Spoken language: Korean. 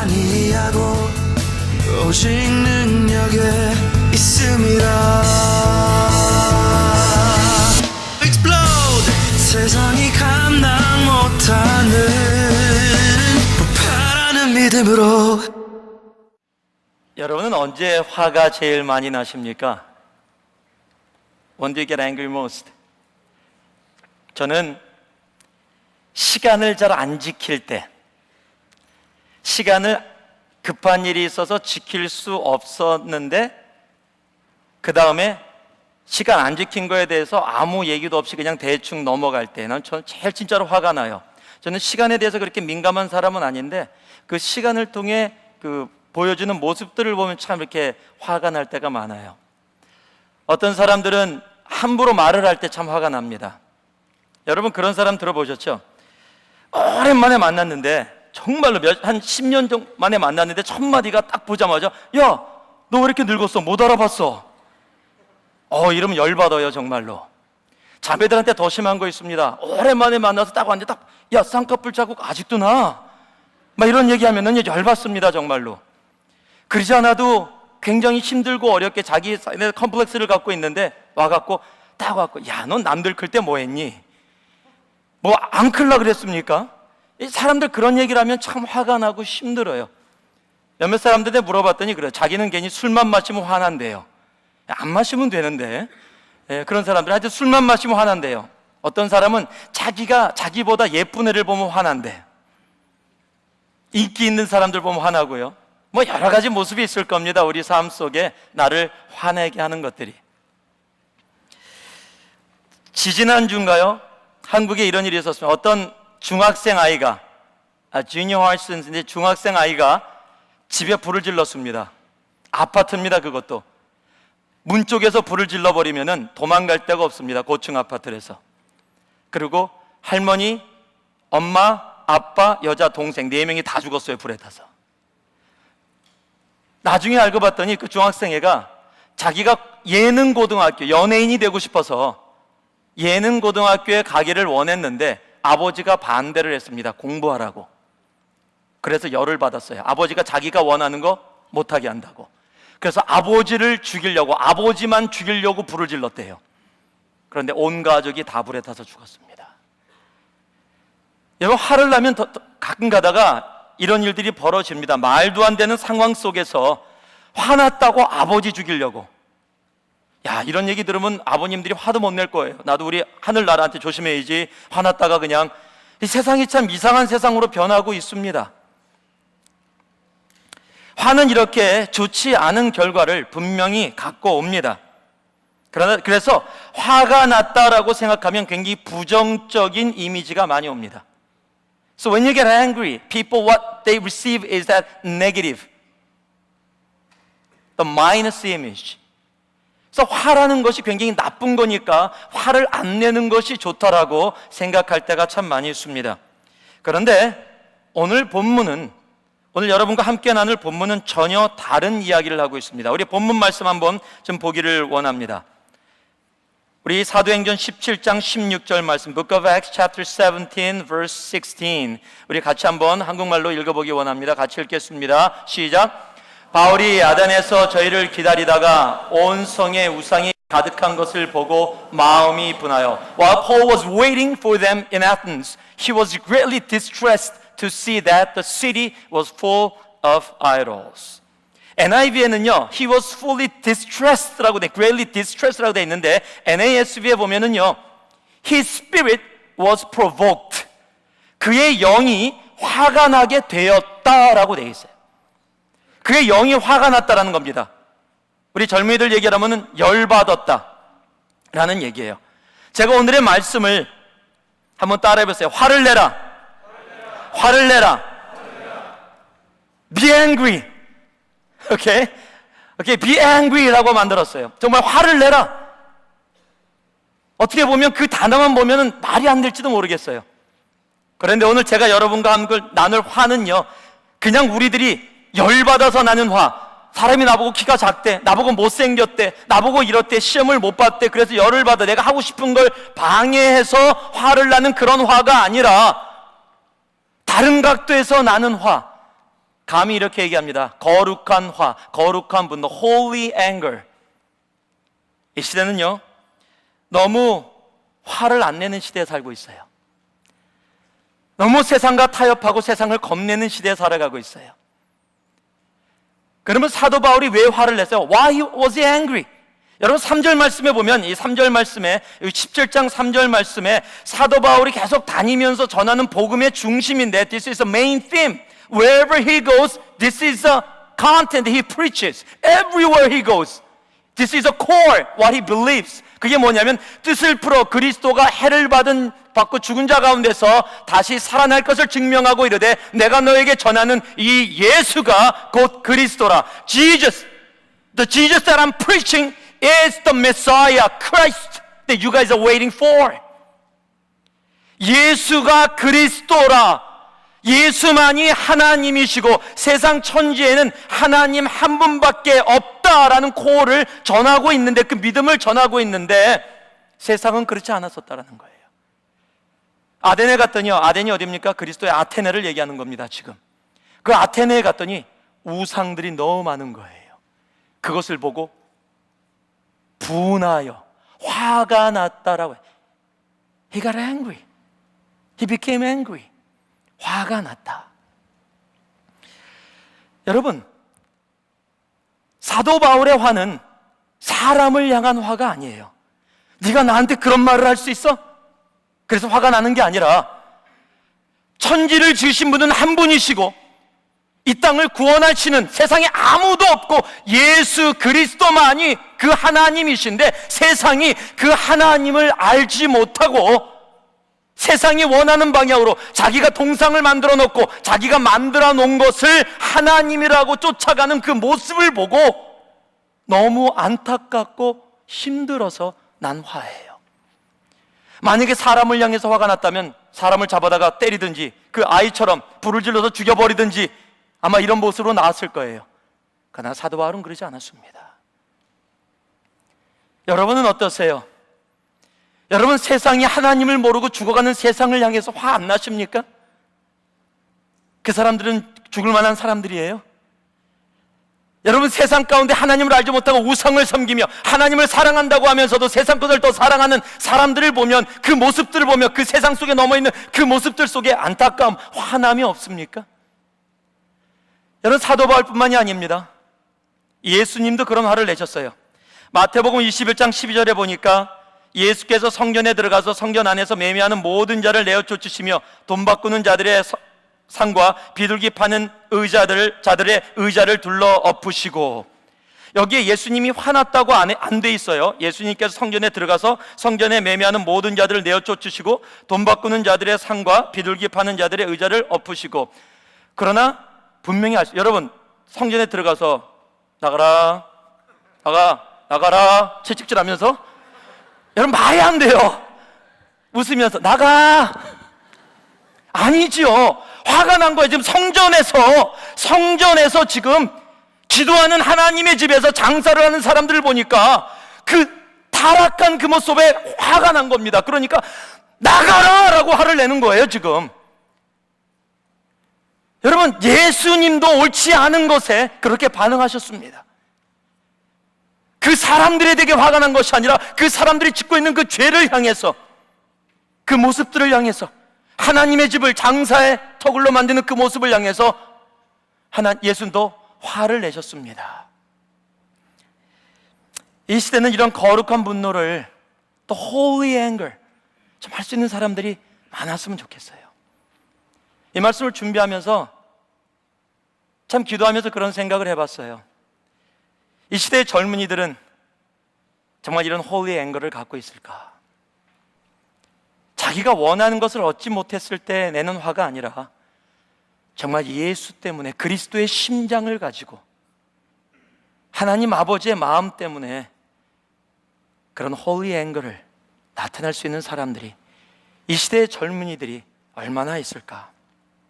아니하고 오직 능력에 있음이라. Explode! 세상이 감당 못하는 폭발하는 믿음으로. 여러분은 언제 화가 제일 많이 나십니까? When do you get angry most? 저는 시간을 잘 안 지킬 때, 시간을 급한 일이 있어서 지킬 수 없었는데 그 다음에 시간 안 지킨 거에 대해서 아무 얘기도 없이 그냥 대충 넘어갈 때, 저는 제일 진짜로 화가 나요. 저는 시간에 대해서 그렇게 민감한 사람은 아닌데 그 시간을 통해 그 보여주는 모습들을 보면 참 이렇게 화가 날 때가 많아요. 어떤 사람들은 함부로 말을 할 때 참 화가 납니다. 여러분 그런 사람 들어보셨죠? 오랜만에 만났는데, 정말로 한 10년 정도 만에 만났는데 첫 마디가 딱 보자마자 야, 너 왜 이렇게 늙었어? 못 알아봤어. 이러면 열받아요 정말로. 자매들한테 더 심한 거 있습니다. 오랜만에 만나서 딱 왔는데 딱 야, 쌍꺼풀 자국 아직도 나? 막 이런 얘기하면은 열받습니다 정말로. 그러지 않아도 굉장히 힘들고 어렵게 자기 컴플렉스를 갖고 있는데 와갖고 딱 와갖고 야, 넌 남들 클 때 뭐 했니? 뭐 안 클라 그랬습니까? 이 사람들 그런 얘기를 하면 참 화가 나고 힘들어요. 몇몇 사람들한테 물어봤더니 그래요. 자기는 괜히 술만 마시면 화난대요. 안 마시면 되는데. 그런 사람들 하여튼 술만 마시면 화난대요. 어떤 사람은 자기보다 예쁜 애를 보면 화난대. 인기 있는 사람들 보면 화나고요. 뭐 여러 가지 모습이 있을 겁니다. 우리 삶 속에 나를 화내게 하는 것들이. 지지난주인가요? 한국에 이런 일이 있었습니다. 어떤 중학생 아이가, 주니어 하이스인데 중학생 아이가 집에 불을 질렀습니다. 아파트입니다. 그것도 문 쪽에서 불을 질러버리면은 도망갈 데가 없습니다. 고층 아파트에서. 그리고 할머니, 엄마, 아빠, 여자, 동생 4명이 다 죽었어요. 불에 타서. 나중에 알고 봤더니 그 중학생 애가 자기가 예능고등학교 연예인이 되고 싶어서 예능고등학교에 가기를 원했는데 아버지가 반대를 했습니다. 공부하라고. 그래서 열을 받았어요. 아버지가 자기가 원하는 거 못하게 한다고. 그래서 아버지를 죽이려고, 아버지만 죽이려고 불을 질렀대요. 그런데 온 가족이 다 불에 타서 죽었습니다. 여러분, 화를 나면 가끔 가다가 이런 일들이 벌어집니다. 말도 안 되는 상황 속에서 화났다고 아버지 죽이려고. 야, 이런 얘기 들으면 아버님들이 화도 못 낼 거예요. 나도 우리 하늘나라한테 조심해야지. 화났다가 그냥. 이 세상이 참 이상한 세상으로 변하고 있습니다. 화는 이렇게 좋지 않은 결과를 분명히 갖고 옵니다. 그래서 화가 났다라고 생각하면 굉장히 부정적인 이미지가 많이 옵니다. So when you get angry, people what they receive is that negative, the minus image. 그래서 화라는 것이 굉장히 나쁜 거니까 화를 안 내는 것이 좋다라고 생각할 때가 참 많이 있습니다. 그런데 오늘 여러분과 함께 나눌 본문은 전혀 다른 이야기를 하고 있습니다. 우리 본문 말씀 한번 좀 보기를 원합니다. 우리 사도행전 17장 16절 말씀, Book of Acts chapter 17 verse 16. 우리 같이 한번 한국말로 읽어보기 원합니다. 같이 읽겠습니다. 시작. 바울이 아덴에서 저희를 기다리다가 온 성에 우상이 가득한 것을 보고 마음이 분하여. While Paul was waiting for them in Athens, he was greatly distressed to see that the city was full of idols. NIV에는요, he was fully distressed라고 돼, greatly distressed라고 돼 있는데 NASB에 보면은요, his spirit was provoked. 그의 영이 화가 나게 되었다라고 돼 있어요. 그의 영이 화가 났다라는 겁니다. 우리 젊은이들 얘기하면은 열받았다라는 얘기예요. 제가 오늘의 말씀을 한번 따라해보세요. 화를 내라. 화를 내라. Be angry. Okay? Be angry라고 만들었어요. 정말 화를 내라. 어떻게 보면 그 단어만 보면은 말이 안 될지도 모르겠어요. 그런데 오늘 제가 여러분과 함께 나눌 화는요, 그냥 우리들이 열받아서 나는 화. 사람이 나보고 키가 작대, 나보고 못생겼대, 나보고 이렇대, 시험을 못 봤대, 그래서 열을 받아 내가 하고 싶은 걸 방해해서 화를 나는 그런 화가 아니라 다른 각도에서 나는 화. 감히 이렇게 얘기합니다. 거룩한 화, 거룩한 분노, holy anger. 이 시대는요, 너무 화를 안 내는 시대에 살고 있어요. 너무 세상과 타협하고 세상을 겁내는 시대에 살아가고 있어요. 그러면 사도 바울이 왜 화를 냈어요? Why was he angry? 여러분 3절 말씀에 보면, 이 3절 말씀에, 17장 3절 말씀에 사도 바울이 계속 다니면서 전하는 복음의 중심인데, This is the main theme. Wherever he goes, this is the content he preaches. Everywhere he goes, this is the core, what he believes. 그게 뭐냐면, 뜻을 풀어 그리스도가 해를 받고 죽은 자 가운데서 다시 살아날 것을 증명하고 이르되, 내가 너에게 전하는 이 예수가 곧 그리스도라. Jesus, the Jesus that I'm preaching is the Messiah, Christ that you guys are waiting for. 예수가 그리스도라. 예수만이 하나님이시고 세상 천지에는 하나님 한 분밖에 없다라는 코어를 전하고 있는데, 그 믿음을 전하고 있는데 세상은 그렇지 않았었다라는 거예요. 아덴에 갔더니요, 아덴이 어디입니까? 그리스도의 아테네를 얘기하는 겁니다. 지금 그 아테네에 갔더니 우상들이 너무 많은 거예요. 그것을 보고 분하여 화가 났다라고 해요. He got angry. He became angry. 화가 났다. 여러분, 사도 바울의 화는 사람을 향한 화가 아니에요. 네가 나한테 그런 말을 할 수 있어? 그래서 화가 나는 게 아니라, 천지를 지으신 분은 한 분이시고 이 땅을 구원하시는 세상에 아무도 없고 예수 그리스도만이 그 하나님이신데, 세상이 그 하나님을 알지 못하고 세상이 원하는 방향으로 자기가 동상을 만들어 놓고 자기가 만들어 놓은 것을 하나님이라고 쫓아가는 그 모습을 보고 너무 안타깝고 힘들어서 난 화해요. 만약에 사람을 향해서 화가 났다면 사람을 잡아다가 때리든지 그 아이처럼 불을 질러서 죽여버리든지 아마 이런 모습으로 나왔을 거예요. 그러나 사도 바울은 그러지 않았습니다. 여러분은 어떠세요? 여러분, 세상이 하나님을 모르고 죽어가는 세상을 향해서 화 안 나십니까? 그 사람들은 죽을 만한 사람들이에요. 여러분, 세상 가운데 하나님을 알지 못하고 우상을 섬기며 하나님을 사랑한다고 하면서도 세상 것을 더 사랑하는 사람들을 보면, 그 모습들을 보며 그 세상 속에 넘어있는 그 모습들 속에 안타까움, 화남이 없습니까? 여러분, 사도 바울뿐만이 아닙니다. 예수님도 그런 화를 내셨어요. 마태복음 21장 12절에 보니까 예수께서 성전에 들어가서 성전 안에서 매매하는 모든 자를 내어 쫓으시며 돈 바꾸는 자들의 상과 비둘기 파는 자들의 의자를 둘러 엎으시고, 여기에 예수님이 화났다고 안 돼 있어요. 예수님께서 성전에 들어가서 성전에 매매하는 모든 자들을 내어 쫓으시고 돈 바꾸는 자들의 상과 비둘기 파는 자들의 의자를 엎으시고. 그러나 분명히 여러분, 성전에 들어가서 나가라 채찍질하면서, 여러분 말이 안 돼요. 웃으면서 나가. 아니지요. 화가 난 거예요. 지금 성전에서 지금 기도하는 하나님의 집에서 장사를 하는 사람들을 보니까 그 타락한 그 모습에 화가 난 겁니다. 그러니까 나가라 라고 화를 내는 거예요 지금. 여러분, 예수님도 옳지 않은 것에 그렇게 반응하셨습니다. 그 사람들에게 화가 난 것이 아니라 그 사람들이 짓고 있는 그 죄를 향해서, 그 모습들을 향해서, 하나님의 집을 장사의 터굴로 만드는 그 모습을 향해서 예수님도 화를 내셨습니다. 이 시대는 이런 거룩한 분노를, 또 holy anger 좀 할 수 있는 사람들이 많았으면 좋겠어요. 이 말씀을 준비하면서 참 기도하면서 그런 생각을 해봤어요. 이 시대의 젊은이들은 정말 이런 holy anger를 갖고 있을까? 자기가 원하는 것을 얻지 못했을 때 내는 화가 아니라 정말 예수 때문에, 그리스도의 심장을 가지고 하나님 아버지의 마음 때문에 그런 holy anger를 나타낼 수 있는 사람들이, 이 시대의 젊은이들이 얼마나 있을까?